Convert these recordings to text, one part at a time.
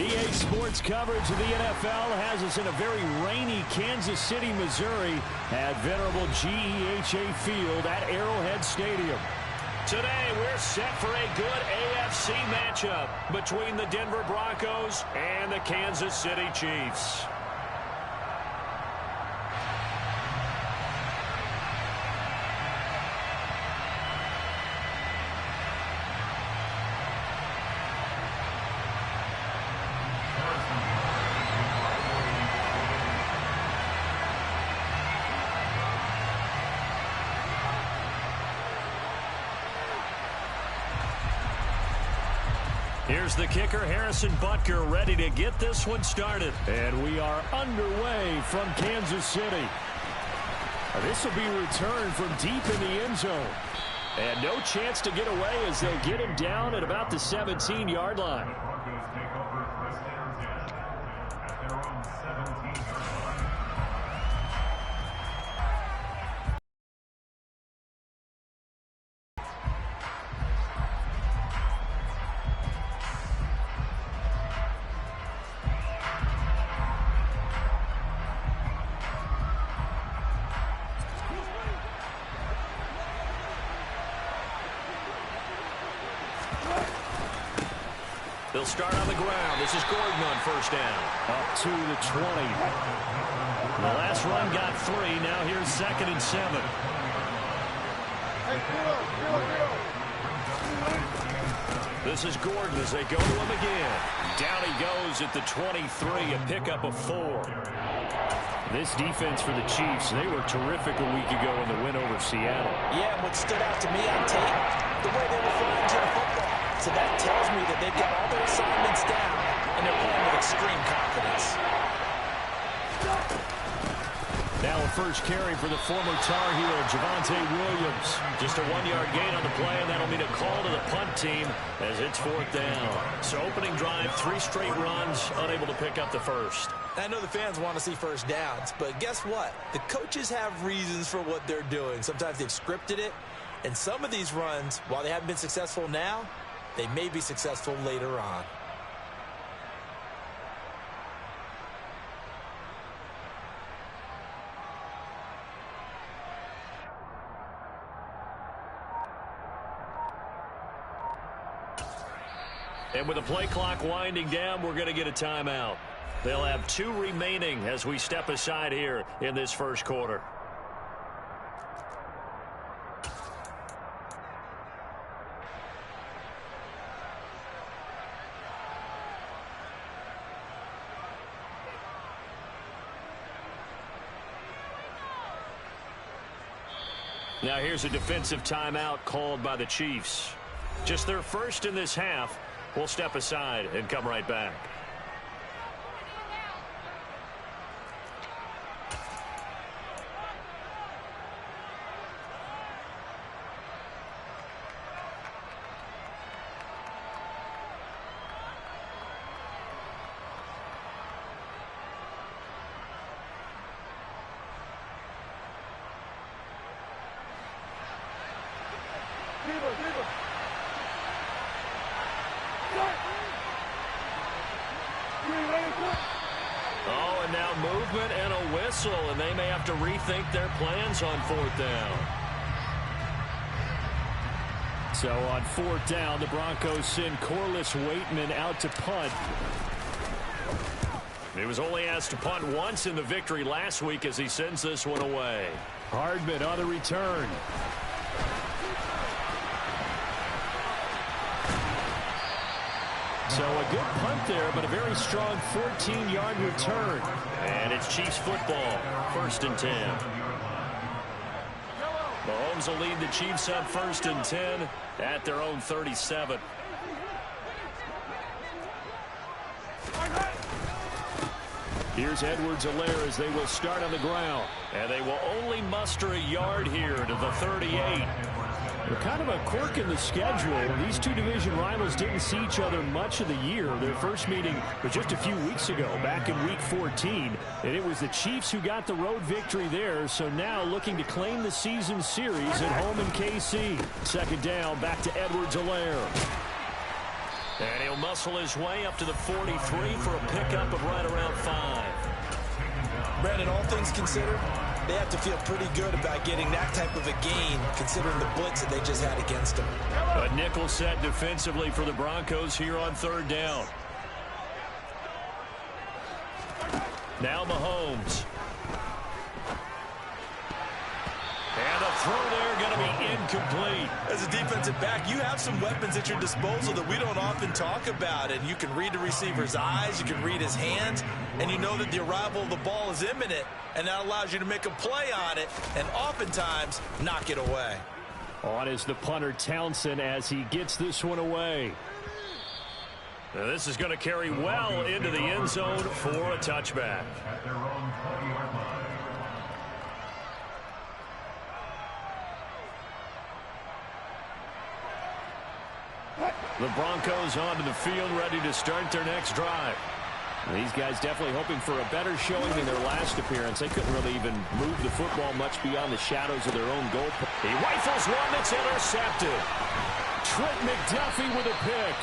EA Sports coverage of the NFL has us in a very rainy Kansas City, Missouri at venerable GEHA Field at Arrowhead Stadium. Today, we're set for a good AFC matchup between the Denver Broncos and the Kansas City Chiefs. Here's the kicker, Harrison Butker, ready to get this one started. And we are underway from Kansas City. This will be returned from deep in the end zone. And no chance to get away as they'll get him down at about the 17-yard line. They'll start on the ground. This is Gordon on first down. Up to the 20. The last run got 3. Now here's 2nd and 7. This is Gordon as they go to him again. Down he goes at the 23, a pickup of 4. This defense for the Chiefs, they were terrific a week ago in the win over Seattle. Yeah, and what stood out to me on tape, the way they were flying to the football. So that tells me that they've got all their assignments down, and they're playing with extreme confidence. Now a first carry for the former Tar Heel, Javonte Williams. Just a 1-yard gain on the play, and that'll mean a call to the punt team as it's 4th down. So opening drive, 3 straight runs, unable to pick up the first. I know the fans want to see first downs, but guess what? The coaches have reasons for what they're doing. Sometimes they've scripted it, and some of these runs, while they haven't been successful now, they may be successful later on. And with the play clock winding down, we're going to get a timeout. They'll have 2 remaining as we step aside here in this first quarter. Now here's a defensive timeout called by the Chiefs. Just their first in this half. We'll step aside and come right back. Oh, and now movement and a whistle, and they may have to rethink their plans on 4th down. So on 4th down, the Broncos send Corliss Waitman out to punt. He was only asked to punt once in the victory last week as he sends this one away. Hardman on the return. So a good punt there, but a very strong 14-yard return. And it's Chiefs football, 1st and 10. Mahomes will lead the Chiefs on 1st and 10 at their own 37. Here's Edwards-Helaire as they will start on the ground. And they will only muster a yard here to the 38. They're kind of a quirk in the schedule. These two division rivals didn't see each other much of the year. Their first meeting was just a few weeks ago, back in Week 14. And it was the Chiefs who got the road victory there. So now looking to claim the season series at home in KC. 2nd down, back to Edwards-Helaire. And he'll muscle his way up to the 43 for a pickup of right around 5. Brandon, all things considered, they have to feel pretty good about getting that type of a gain, considering the blitz that they just had against them. A nickel set defensively for the Broncos here on 3rd down. Now Mahomes. And a throw there going to be incomplete. As a defensive back, you have some weapons at your disposal that we don't often talk about. And you can read the receiver's eyes, you can read his hands, and you know that the arrival of the ball is imminent. And that allows you to make a play on it and oftentimes knock it away. On is the punter Townsend as he gets this one away. Now this is going to carry well into the end zone for a touchback. The Broncos onto the field, ready to start their next drive. These guys definitely hoping for a better showing than their last appearance. They couldn't really even move the football much beyond the shadows of their own goal. He rifles one that's intercepted. Trent McDuffie with a pick.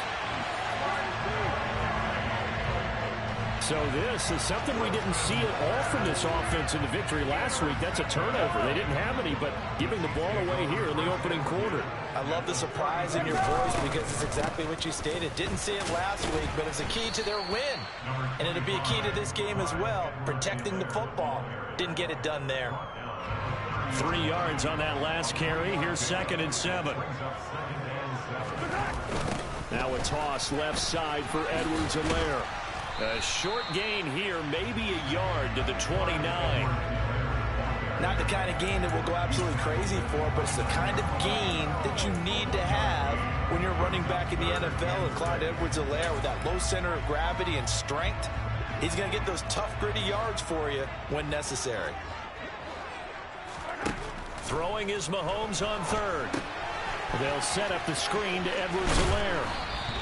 So this is something we didn't see at all from this offense in the victory last week. That's a turnover. They didn't have any, but giving the ball away here in the opening quarter. I love the surprise in your voice because it's exactly what you stated. Didn't see it last week, but it's a key to their win. And it'll be a key to this game as well, protecting the football. Didn't get it done there. 3 yards on that last carry. Here's 2nd and 7. Now a toss left side for Edwards-Helaire. A short gain here, maybe a yard to the 29. Not the kind of gain that will go absolutely crazy for, but it's the kind of gain that you need to have when you're running back in the NFL. And Clyde Edwards-Helaire, with that low center of gravity and strength, he's going to get those tough, gritty yards for you when necessary. Throwing is Mahomes on 3rd. They'll set up the screen to Edwards-Helaire.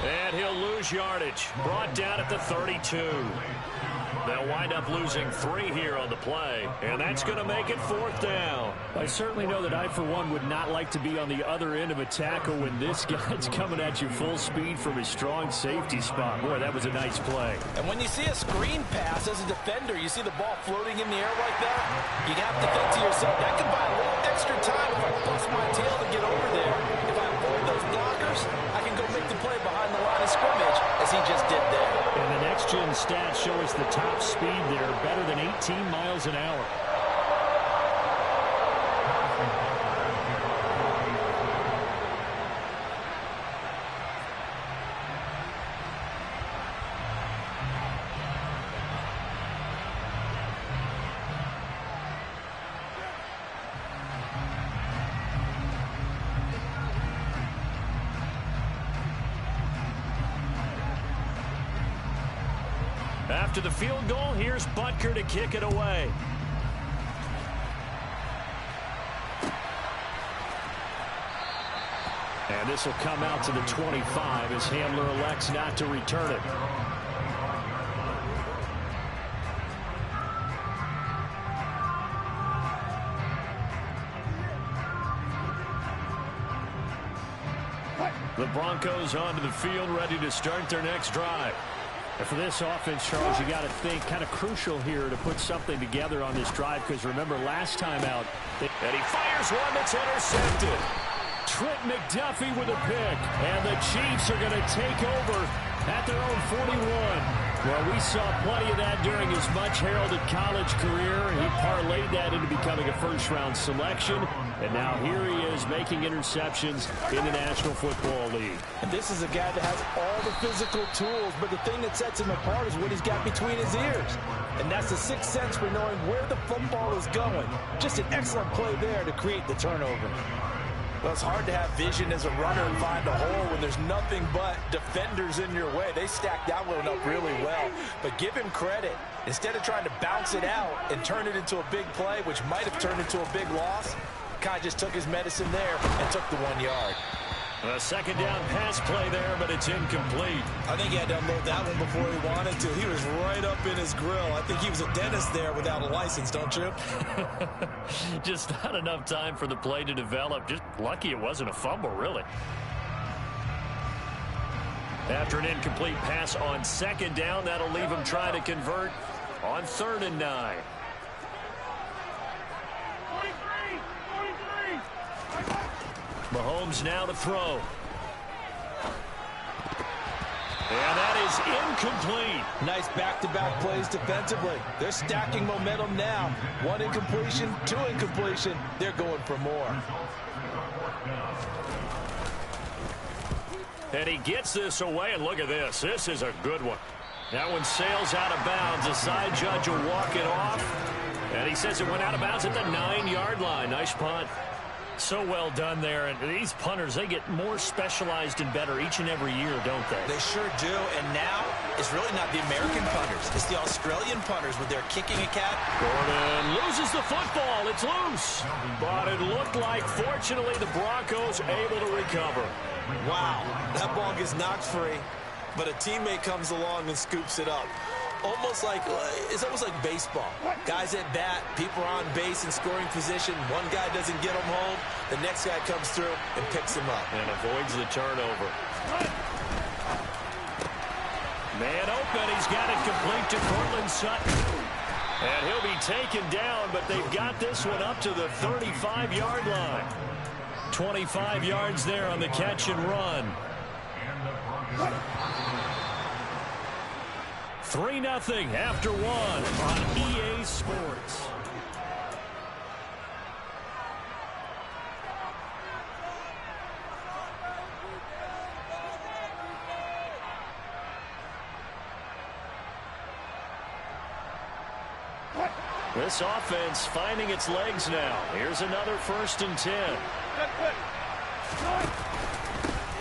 And he'll lose yardage. Brought down at the 32. They'll wind up losing 3 here on the play. And that's going to make it 4th down. I certainly know that I, for one, would not like to be on the other end of a tackle when this guy's coming at you full speed from his strong safety spot. Boy, that was a nice play. And when you see a screen pass as a defender, you see the ball floating in the air like that, you have to think to yourself, that could buy a little extra time if I bust my tail to get over there. If I avoid those blockers, I can go make the play behind the line of scrimmage, as he just did there. And the next-gen stats show us the top speed there, better than 18 miles an hour. After the field goal, here's Butker to kick it away. And this will come out to the 25 as Hamler elects not to return it. The Broncos onto the field, ready to start their next drive. And for this offense, Charles, you got to think kind of crucial here to put something together on this drive, because remember last time out. And he fires one that's intercepted. Trent McDuffie with a pick. And the Chiefs are going to take over at their own 41. Well, we saw plenty of that during his much-heralded college career. He parlayed that into becoming a first-round selection. And now here he is making interceptions in the National Football League. And this is a guy that has all the physical tools, but the thing that sets him apart is what he's got between his ears. And that's the sixth sense for knowing where the football is going. Just an excellent play there to create the turnover. Well, it's hard to have vision as a runner and find a hole when there's nothing but defenders in your way. They stacked that one up really well. But give him credit. Instead of trying to bounce it out and turn it into a big play, which might have turned into a big loss, Kai just took his medicine there and took the 1 yard. A second down pass play there, but it's incomplete. I think he had to unload that one before he wanted to. He was right up in his grill. I think he was a dentist there without a license, don't you? Just not enough time for the play to develop. Just lucky it wasn't a fumble, really. After an incomplete pass on 2nd down, that'll leave him trying to convert on 3rd and 9. Mahomes now to throw. And that is incomplete. Nice back-to-back plays defensively. They're stacking momentum now. 1 incompletion, 2 incompletion. They're going for more. And he gets this away, and look at this. This is a good one. That one sails out of bounds. The side judge will walk it off. And he says it went out of bounds at the 9-yard line. Nice punt. So well done there. And these punters, they get more specialized and better each and every year, don't they? They sure do. And now it's really not the American punters. It's the Australian punters with their kicking attack. Gordon loses the football. It's loose. But it looked like, fortunately, the Broncos able to recover. Wow. That ball gets knocked free, but a teammate comes along and scoops it up. It's almost like baseball. Guys at bat, people are on base in scoring position. One guy doesn't get him home. The next guy comes through and picks him up. And avoids the turnover. Man open. He's got it complete to Cortland Sutton. And he'll be taken down, but they've got this one up to the 35-yard line. 25 yards there on the catch and run. 3-0 after 1 on EA Sports. This offense finding its legs now. Here's another 1st and 10.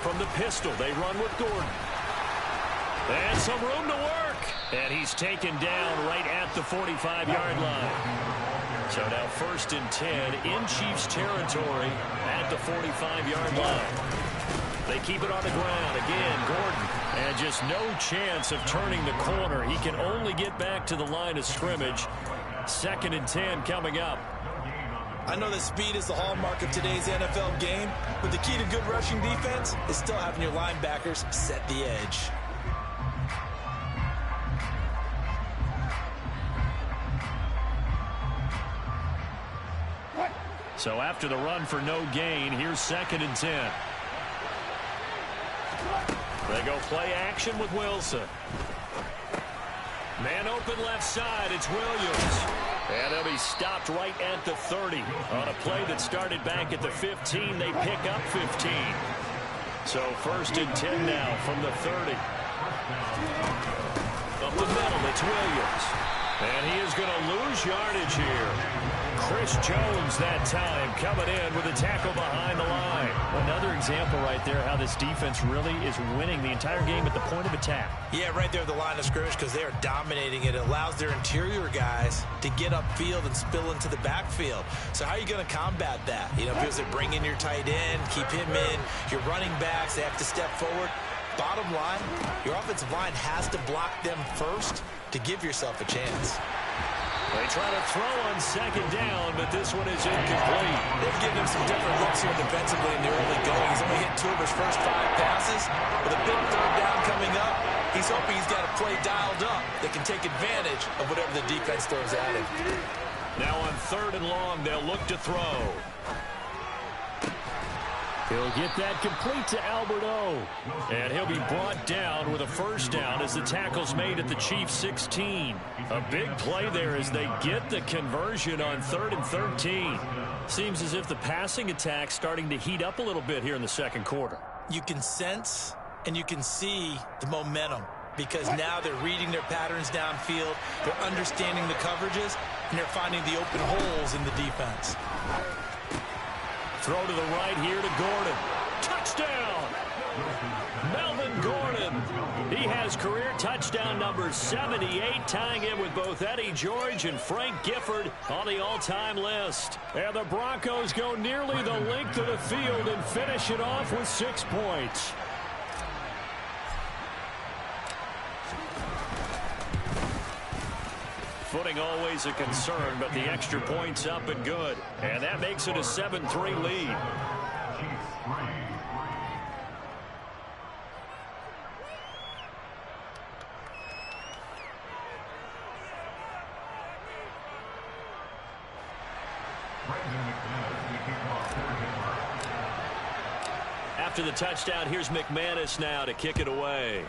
From the pistol, they run with Gordon. And some room to work. And he's taken down right at the 45-yard line. So now 1st and 10 in Chiefs territory at the 45-yard line. They keep it on the ground. Again, Gordon. And just no chance of turning the corner. He can only get back to the line of scrimmage. 2nd and 10 coming up. I know that speed is the hallmark of today's NFL game, but the key to good rushing defense is still having your linebackers set the edge. So after the run for no gain, here's 2nd and 10. They go play action with Wilson. Man open left side, it's Williams. And they'll be stopped right at the 30. On a play that started back at the 15, they pick up 15. So 1st and 10 now from the 30. Up the middle, it's Williams. And he is going to lose yardage here. Chris Jones that time coming in with a tackle behind the line. Another example right there how this defense really is winning the entire game at the point of attack. Yeah, right there at the line of scrimmage because they are dominating it. It allows their interior guys to get upfield and spill into the backfield. So how are you going to combat that? You know, because they bring in your tight end, keep him in. Your running backs, they have to step forward. Bottom line, your offensive line has to block them first to give yourself a chance. They try to throw on 2nd down, but this one is incomplete. They've given him some different looks here defensively in the early going. He's only hit 2 of his first 5 passes. With a big 3rd down coming up, he's hoping he's got a play dialed up that can take advantage of whatever the defense throws at him. Now on 3rd and long, they'll look to throw. He'll get that complete to Alberto. And he'll be brought down with a 1st down as the tackle's made at the Chiefs 16. A big play there as they get the conversion on 3rd and 13. Seems as if the passing attack's starting to heat up a little bit here in the 2nd quarter. You can sense and you can see the momentum because now they're reading their patterns downfield, they're understanding the coverages, and they're finding the open holes in the defense. Throw to the right here to Gordon. Touchdown! Melvin Gordon. He has career touchdown number 78, tying in with both Eddie George and Frank Gifford on the all-time list. And the Broncos go nearly the length of the field and finish it off with 6 points. Footing always a concern, but the extra point's up and good. And that makes it a 7-3 lead. After the touchdown, here's McManus now to kick it away.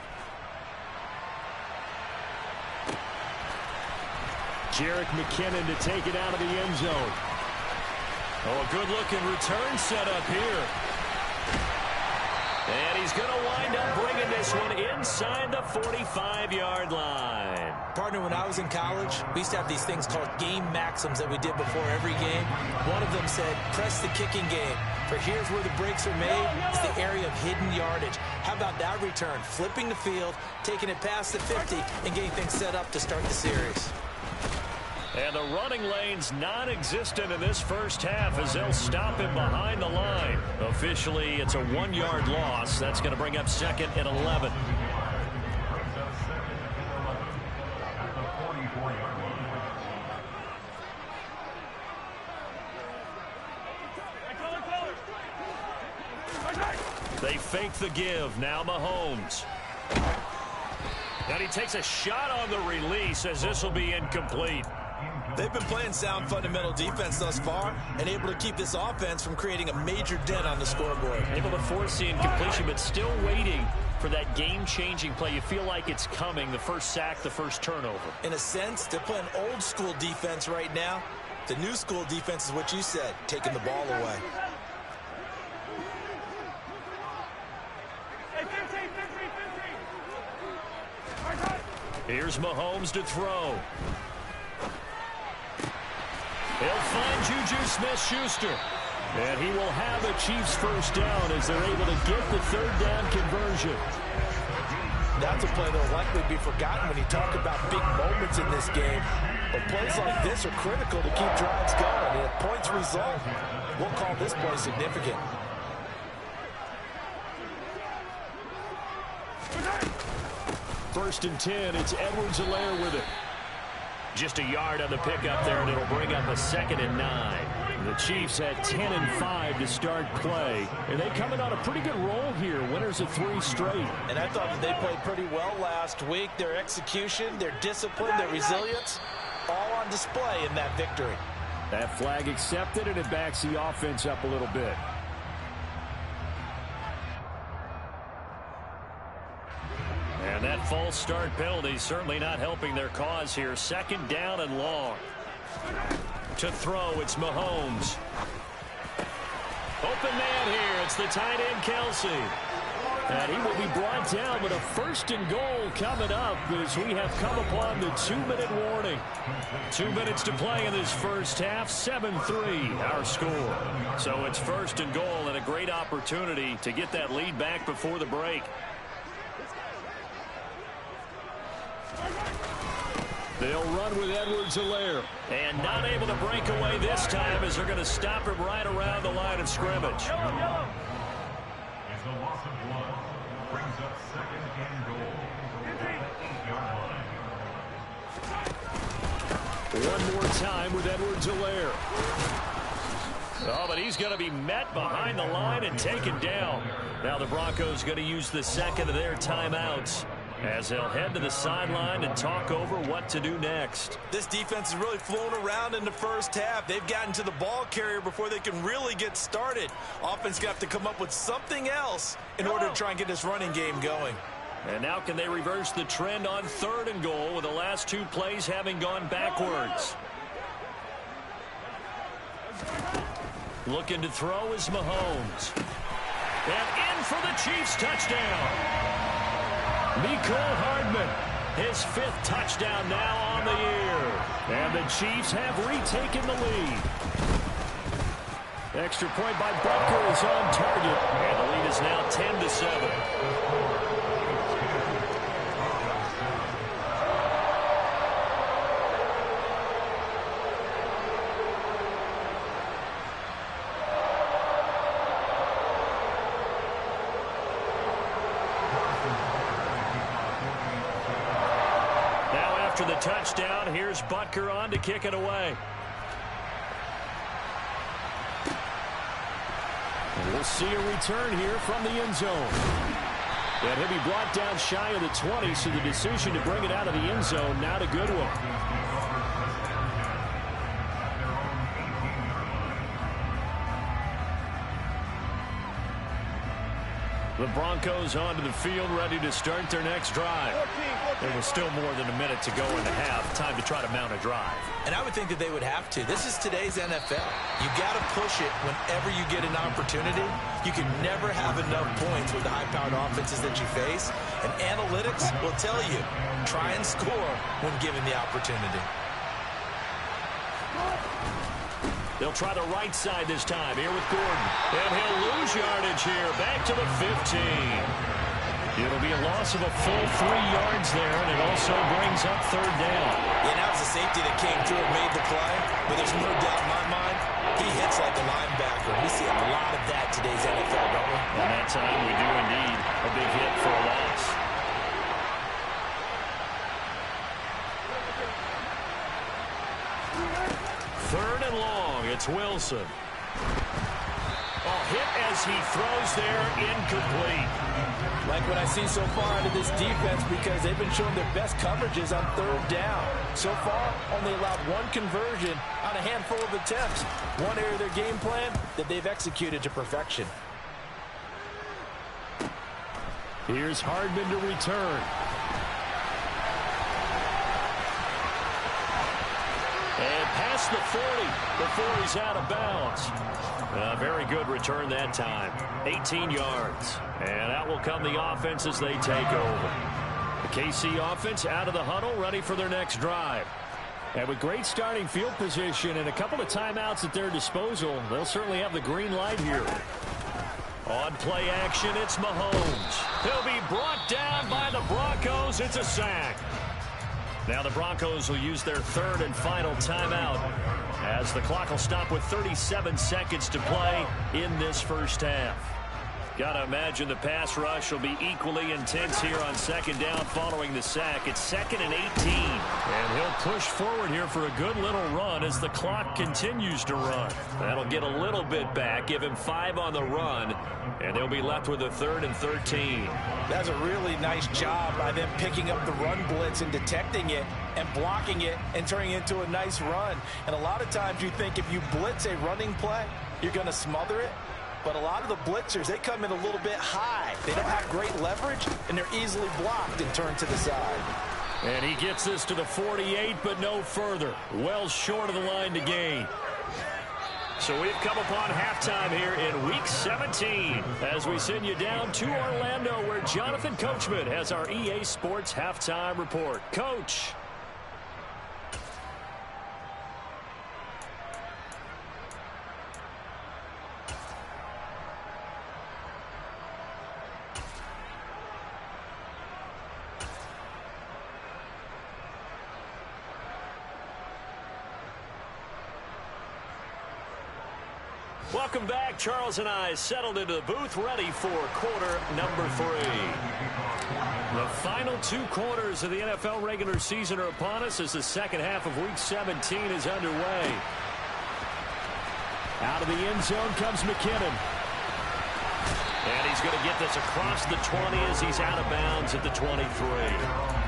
Jerick McKinnon to take it out of the end zone. Oh, a good-looking return set up here. And he's going to wind up bringing this one inside the 45-yard line. Partner, when I was in college, we used to have these things called game maxims that we did before every game. One of them said, press the kicking game. For here's where the breaks are made. It's the area of hidden yardage. How about that return? Flipping the field, taking it past the 50, and getting things set up to start the series. And the running lane's non-existent in this first half as they'll stop him behind the line. Officially, it's a 1-yard loss. That's going to bring up 2nd and 11. They fake the give. Now Mahomes. And he takes a shot on the release as this will be incomplete. They've been playing sound fundamental defense thus far and able to keep this offense from creating a major dent on the scoreboard. Able to force the incompletion, but still waiting for that game-changing play. You feel like it's coming, the first sack, the first turnover. In a sense, they're playing old-school defense right now. The new school defense is what you said, taking the ball away. Here's Mahomes to throw. He'll find Juju Smith-Schuster. And he will have the Chiefs first down as they're able to get the third down conversion. That's a play that will likely be forgotten when you talk about big moments in this game. But plays like this are critical to keep drives going. And if points result, we'll call this play significant. First and 10, it's Edwards-Helaire with it. Just a yard on the pickup there, and it'll bring up a 2nd and 9. The Chiefs had 10 and 5 to start play, and they come in on a pretty good roll here. Winners of 3 straight. And I thought that they played pretty well last week. Their execution, their discipline, their resilience, all on display in that victory. That flag accepted, and it backs the offense up a little bit. And that false start penalty certainly not helping their cause here. 2nd down and long. To throw, it's Mahomes. Open man here. It's the tight end, Kelsey. And he will be brought down, but a 1st and goal coming up as we have come upon the 2-minute warning. 2 minutes to play in this first half. 7-3 our score. So it's 1st and goal and a great opportunity to get that lead back before the break. They'll run with Edwards-Helaire. And not able to break away this time as they're going to stop him right around the line of scrimmage. As the loss of 1 brings up 2nd and goal. At the 8-yard line. One more time with Edwards-Helaire. Oh, but he's going to be met behind the line and taken down. Now the Broncos going to use the 2nd of their timeouts as they'll head to the sideline and talk over what to do next. This defense has really flown around in the first half. They've gotten to the ball carrier before they can really get started. Offense got to come up with something else in order to try and get this running game going. And now can they reverse the trend on 3rd and goal with the last 2 plays having gone backwards? Looking to throw is Mahomes. And in for the Chiefs touchdown. Mecole Hardman, his 5th touchdown now on the year. And the Chiefs have retaken the lead. Extra point by Butker is on target. And the lead is now 10-7. After the touchdown, here's Butker on to kick it away. And we'll see a return here from the end zone. And he'll be brought down shy of the 20, so the decision to bring it out of the end zone, not a good one. The Broncos onto the field, ready to start their next drive. There was still more than a minute to go in the half. Time to try to mount a drive. And I would think that they would have to. This is today's NFL. You got to push it whenever you get an opportunity. You can never have enough points with the high-powered offenses that you face. And analytics will tell you, try and score when given the opportunity. They'll try the right side this time. Here with Gordon. And he'll lose yardage here. Back to the 15. It'll be a loss of a full 3 yards there, and it also brings up third down. Yeah, that was the safety that came through and made the play. But there's no doubt in my mind, he hits like a linebacker. We see a lot of that today's NFL, don't we? And that time we do indeed a big hit for a loss. Third and long. It's Wilson. Hit as he throws there, incomplete. Like what I've seen so far out of this defense, because they've been showing their best coverages on third down. So far, only allowed 1 conversion on a handful of attempts. One area of their game plan that they've executed to perfection. Here's Hardman to return. And past the 40 before he's out of bounds. A very good return that time. 18 yards. And out will come the offense as they take over. The KC offense out of the huddle, ready for their next drive. And with great starting field position and a couple of timeouts at their disposal, they'll certainly have the green light here. On play action, it's Mahomes. He'll be brought down by the Broncos. It's a sack. Now the Broncos will use their third and final timeout as the clock will stop with 37 seconds to play in this first half. Gotta imagine the pass rush will be equally intense here on second down following the sack. It's 2nd and 18. And he'll push forward here for a good little run as the clock continues to run. That'll get a little bit back, give him 5 on the run, and they'll be left with a 3rd and 13. That's a really nice job by them picking up the run blitz and detecting it and blocking it and turning it into a nice run. And a lot of times you think if you blitz a running play, you're going to smother it. But a lot of the blitzers, they come in a little bit high. They don't have great leverage, and they're easily blocked and turned to the side. And he gets this to the 48, but no further. Well short of the line to gain. So we've come upon halftime here in Week 17 as we send you down to Orlando where Jonathan Coachman has our EA Sports Halftime Report. Coach. Welcome back. Charles and I settled into the booth, ready for quarter number 3. The final 2 quarters of the NFL regular season are upon us as the second half of Week 17 is underway. Out of the end zone comes McKinnon. And he's going to get this across the 20 as he's out of bounds at the 23.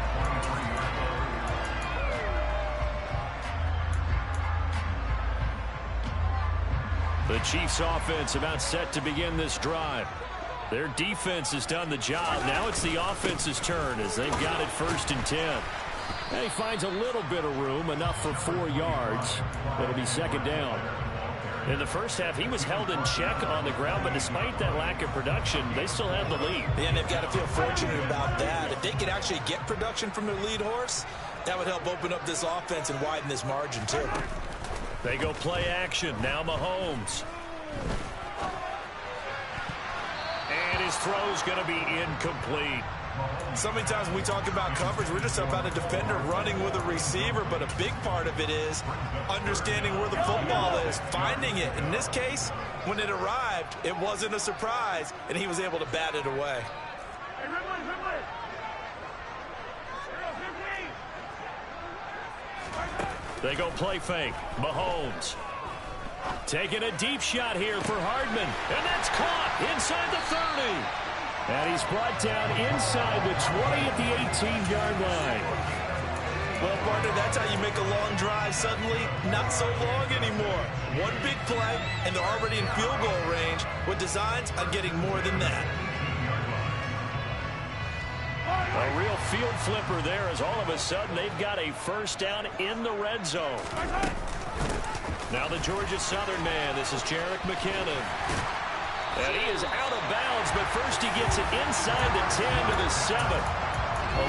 The Chiefs offense about set to begin this drive. Their defense has done the job. Now it's the offense's turn as they've got it 1st and 10. And he finds a little bit of room, enough for 4 yards. It'll be 2nd down. In the first half, he was held in check on the ground, but despite that lack of production, they still have the lead. Yeah, and they've got to feel fortunate about that. If they could actually get production from their lead horse, that would help open up this offense and widen this margin, too. They go play action. Now Mahomes. And his throw's going to be incomplete. So many times when we talk about coverage, we're just about a defender running with a receiver, but a big part of it is understanding where the football is, finding it. In this case, when it arrived, it wasn't a surprise, and he was able to bat it away. They go play fake. Mahomes. Taking a deep shot here for Hardman. And that's caught inside the 30. And he's brought down inside the 20 at the 18-yard line. Well, partner, that's how you make a long drive suddenly not so long anymore. One big play, and they're already in field goal range with designs on getting more than that. A real field flipper there as all of a sudden they've got a first down in the red zone. Now the Georgia Southern man. This is Jerick McKinnon. And he is out of bounds, but first he gets it inside the 10 to the 7.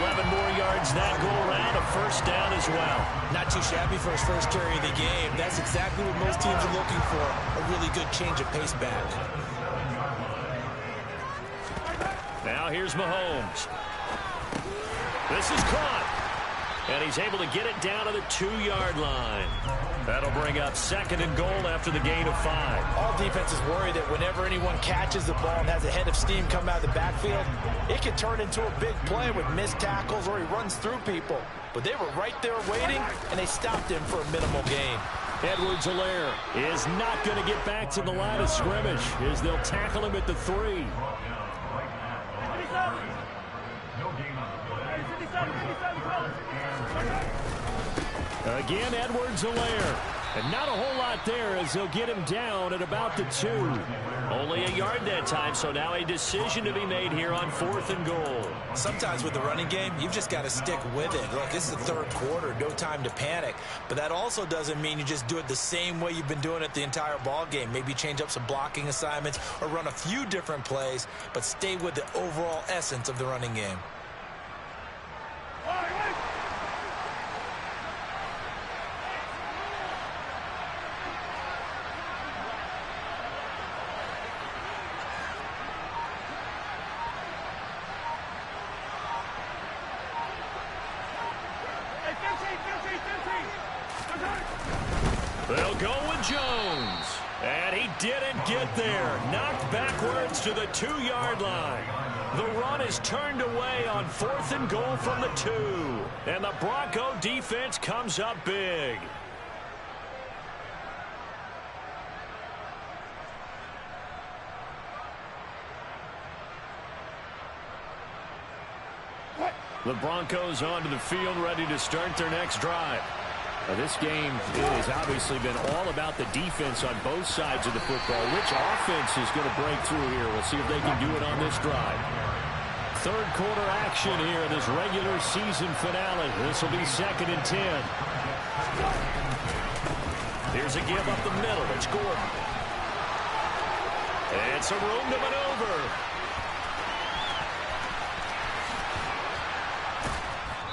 11 more yards that go around, a first down as well. Not too shabby for his first carry of the game. That's exactly what most teams are looking for, a really good change of pace back. Now here's Mahomes. This is caught. And he's able to get it down to the 2-yard line. That'll bring up 2nd and goal after the gain of 5. All defenses worry that whenever anyone catches the ball and has a head of steam come out of the backfield, it can turn into a big play with missed tackles or he runs through people. But they were right there waiting, and they stopped him for a minimal gain. Edwards-Helaire is not going to get back to the line of scrimmage as they'll tackle him at the 3. Again, Edwards-Helaire. And not a whole lot there as they'll get him down at about the 2. Only a yard that time, so now a decision to be made here on 4th and goal. Sometimes with the running game, you've just got to stick with it. Look, this is the 3rd quarter, no time to panic. But that also doesn't mean you just do it the same way you've been doing it the entire ball game. Maybe change up some blocking assignments or run a few different plays, but stay with the overall essence of the running game. They'll go with Jones. And he didn't get there. Knocked backwards to the 2-yard line. The run is turned away on 4th and goal from the 2. And the Bronco defense comes up big. The Broncos onto the field, ready to start their next drive. This game has obviously been all about the defense on both sides of the football. Which offense is going to break through here? We'll see if they can do it on this drive. 3rd quarter action here, this regular season finale. This will be 2nd and 10. Here's a give up the middle. It's Gordon. And some room to maneuver.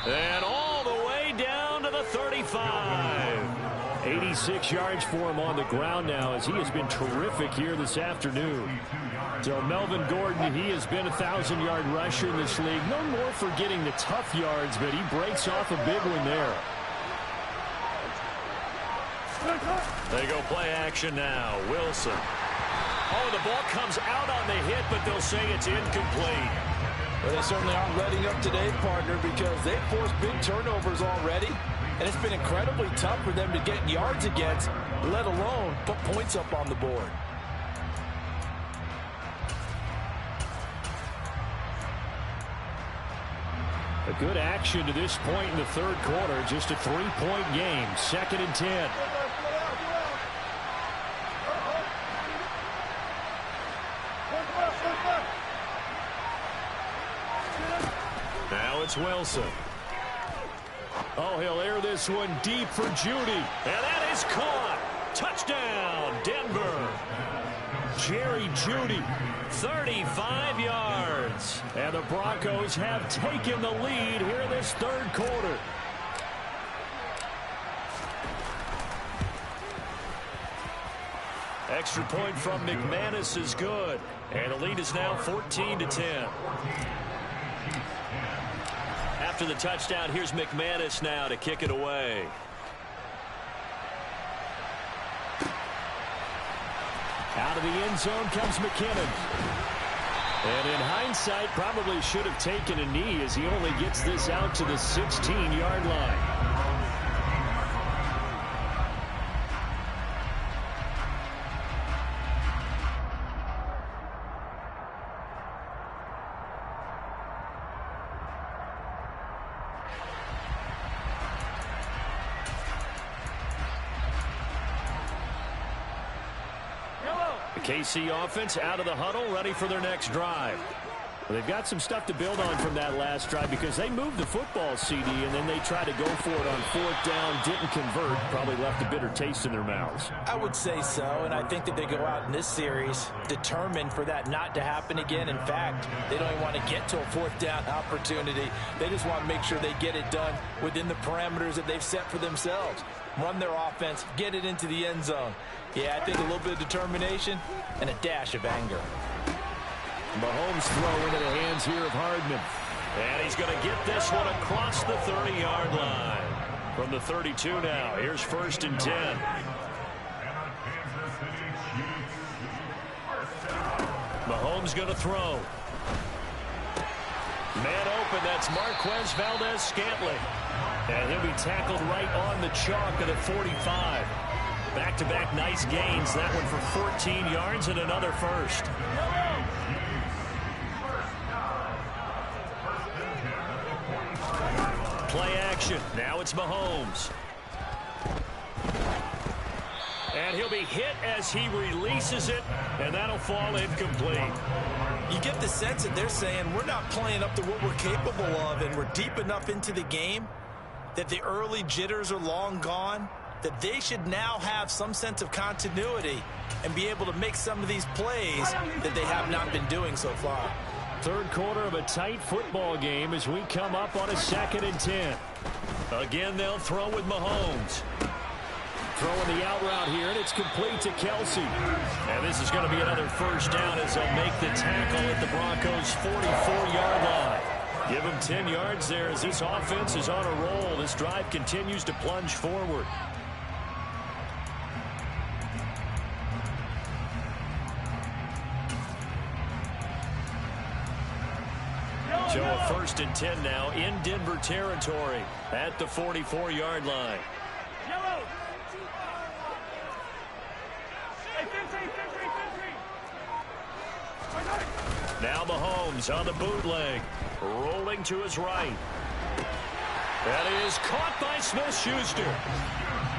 And all the way down to the 35. 86 yards for him on the ground now as he has been terrific here this afternoon. So Melvin Gordon, he has been a 1,000-yard rusher in this league. No more for getting the tough yards, but he breaks off a big one there. They go play action now. Wilson. Oh, the ball comes out on the hit, but they'll say it's incomplete. Well, they certainly aren't letting up today, partner, because they've forced big turnovers already. And it's been incredibly tough for them to get yards against, let alone put points up on the board. A good action to this point in the 3rd quarter. Just a 3-point game. 2nd and 10. Now it's Wilson. Oh, he'll air this one deep for Judy. And that is caught. Touchdown, Denver. Jerry Judy. 35 yards. And the Broncos have taken the lead here in this 3rd quarter. Extra point from McManus is good. And the lead is now 14-10. After the touchdown, here's McManus now to kick it away. Out of the end zone comes McKinnon. And in hindsight, probably should have taken a knee as he only gets this out to the 16-yard line. KC offense out of the huddle, ready for their next drive. Well, they've got some stuff to build on from that last drive because they moved the football, CD, and then they tried to go for it on 4th down, didn't convert, probably left a bitter taste in their mouths. I would say so, and I think that they go out in this series determined for that not to happen again. In fact, they don't even want to get to a 4th down opportunity. They just want to make sure they get it done within the parameters that they've set for themselves. Run their offense, get it into the end zone. Yeah, I think a little bit of determination and a dash of anger. Mahomes throw into the hands here of Hardman. And he's going to get this one across the 30-yard line. From the 32 now, here's 1st and 10. Mahomes going to throw. Man open, that's Marquez Valdez-Scantling. And he'll be tackled right on the chalk of the 45. Back-to-back nice gains. That one for 14 yards and another first. Play action. Now it's Mahomes. And he'll be hit as he releases it, and that'll fall incomplete. You get the sense that they're saying we're not playing up to what we're capable of, and we're deep enough into the game that the early jitters are long gone, that they should now have some sense of continuity and be able to make some of these plays that they have not been doing so far. Third quarter of a tight football game as we come up on a 2nd and 10. Again, they'll throw with Mahomes. Throwing the out route here, and it's complete to Kelsey. And this is going to be another first down as they'll make the tackle at the Broncos' 44-yard line. Give them 10 yards there as this offense is on a roll. This drive continues to plunge forward. So a 1st and 10 now in Denver territory at the 44-yard line. Now Mahomes on the bootleg, rolling to his right. That is caught by Smith-Schuster.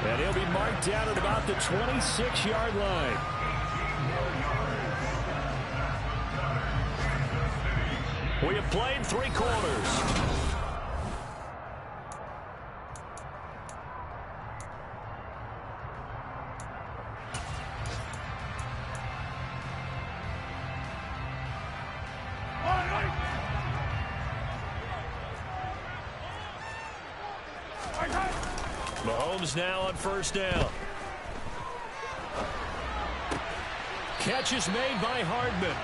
And he'll be marked down at about the 26-yard line. We have played 3 quarters. Mahomes now on 1st down. Catch is made by Hardman.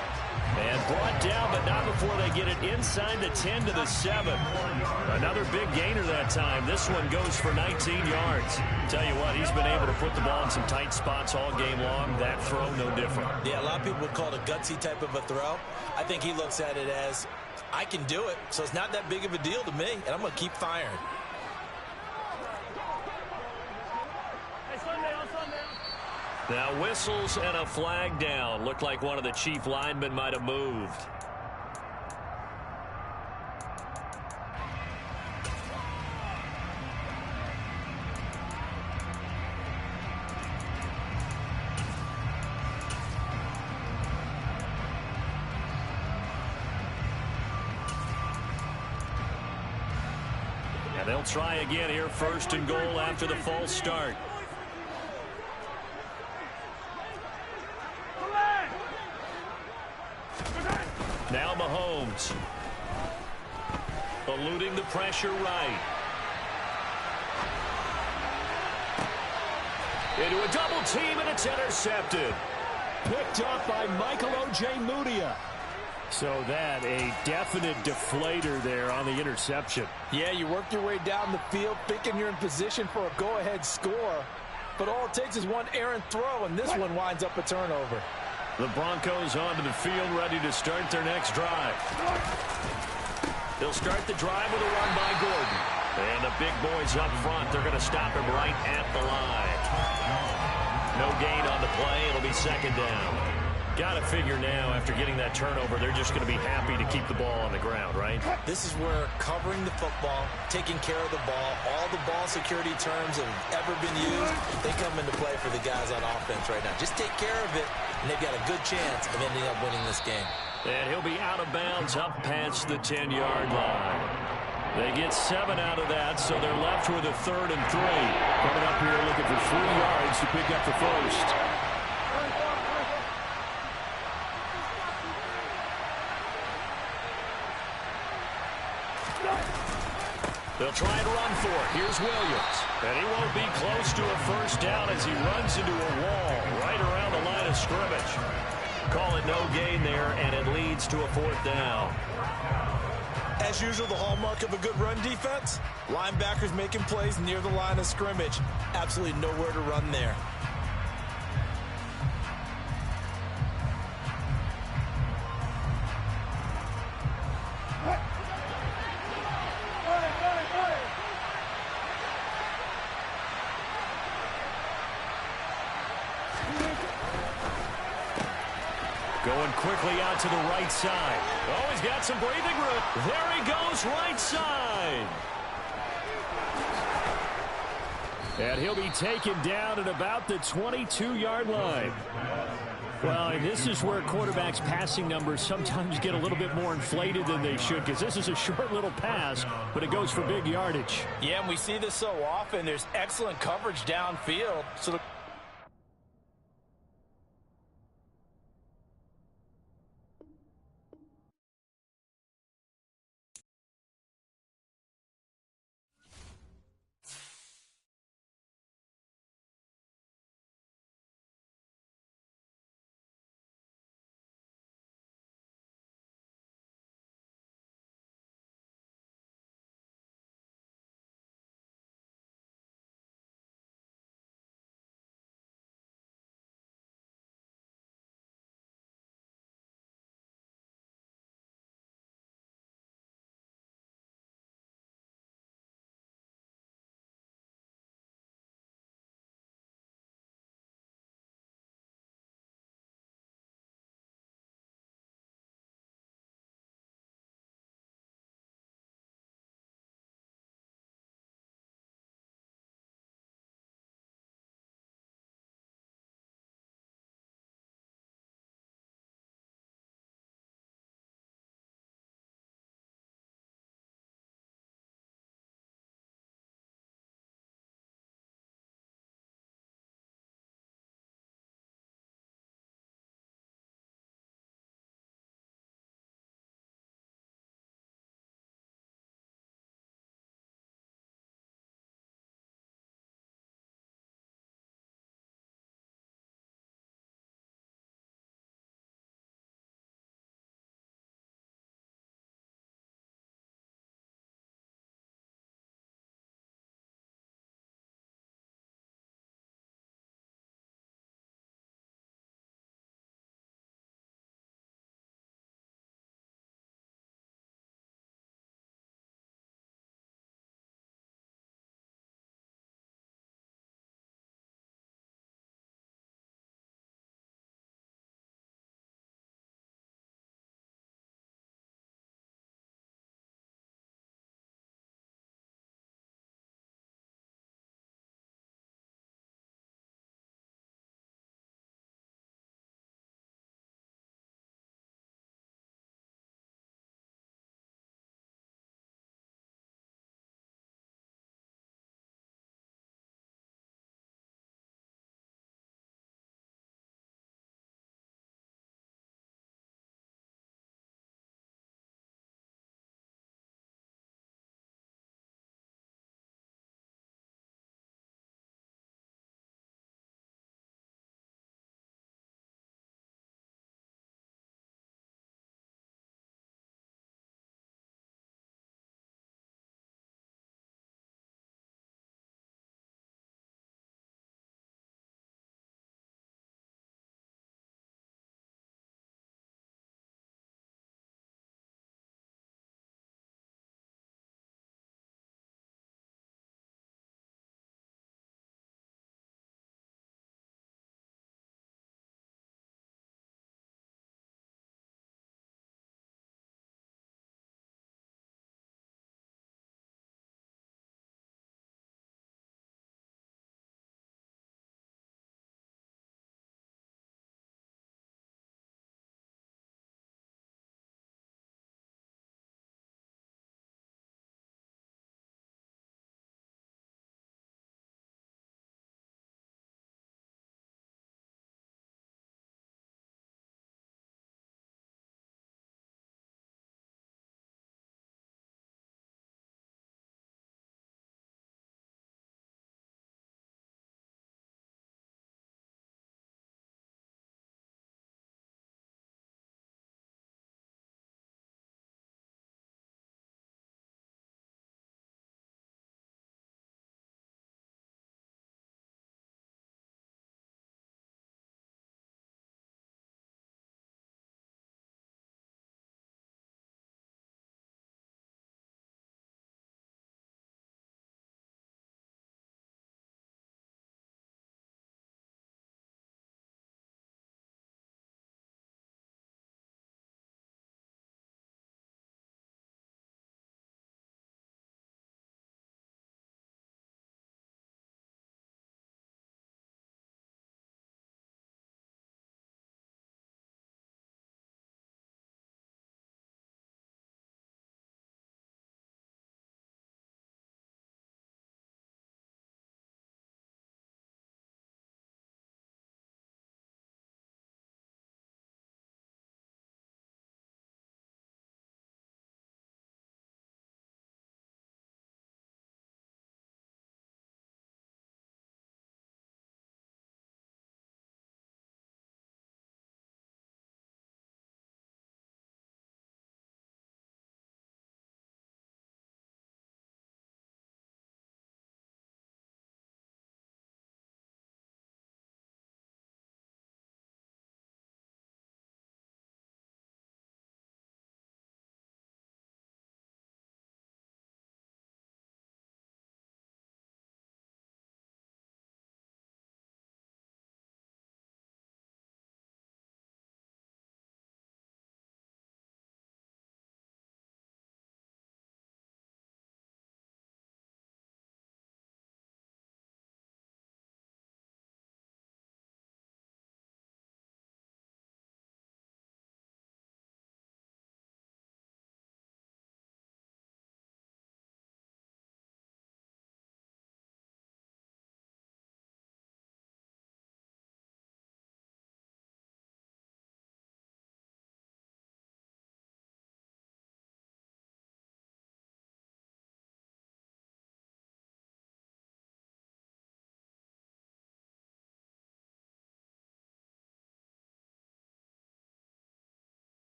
And brought down, but not before they get it inside the 10 to the 7. Another big gainer that time. This one goes for 19 yards. Tell you what, he's been able to put the ball in some tight spots all game long. That throw, no different. Yeah, a lot of people would call it a gutsy type of a throw. I think he looks at it as, I can do it, so it's not that big of a deal to me, and I'm going to keep firing. Now whistles and a flag down. Looked like one of the chief linemen might have moved. And they'll try again here, 1st and goal after the false start. Now Mahomes. Eluding the pressure right. Into a double team, and it's intercepted. Picked up by Michael Ojemudia. So that a definite deflator there on the interception. Yeah, you work your way down the field thinking you're in position for a go-ahead score. But all it takes is one errant throw, and this one winds up a turnover. The Broncos onto the field, ready to start their next drive. They'll start the drive with a run by Gordon. And the big boys up front, they're going to stop him right at the line. No gain on the play. It'll be 2nd down. Got to figure now, after getting that turnover, they're just going to be happy to keep the ball on the ground, right? This is where covering the football, taking care of the ball, all the ball security terms that have ever been used, they come into play for the guys on offense right now. Just take care of it, and they've got a good chance of ending up winning this game. And he'll be out of bounds up past the 10-yard line. They get 7 out of that, so they're left with a 3rd and 3. Coming up here looking for 3 yards to pick up the first. They'll try and run for it. Here's Williams. And he won't be close to a first down as he runs into a wall right around the line of scrimmage. Call it no gain there, and it leads to a 4th down. As usual, the hallmark of a good run defense, linebackers making plays near the line of scrimmage. Absolutely nowhere to run there. Going quickly out to the right side. Oh, he's got some breathing room. There he goes, right side. And he'll be taken down at about the 22-yard line. Well, and this is where quarterbacks' passing numbers sometimes get a little bit more inflated than they should, because this is a short little pass, but it goes for big yardage. Yeah, and we see this so often. There's excellent coverage downfield, so the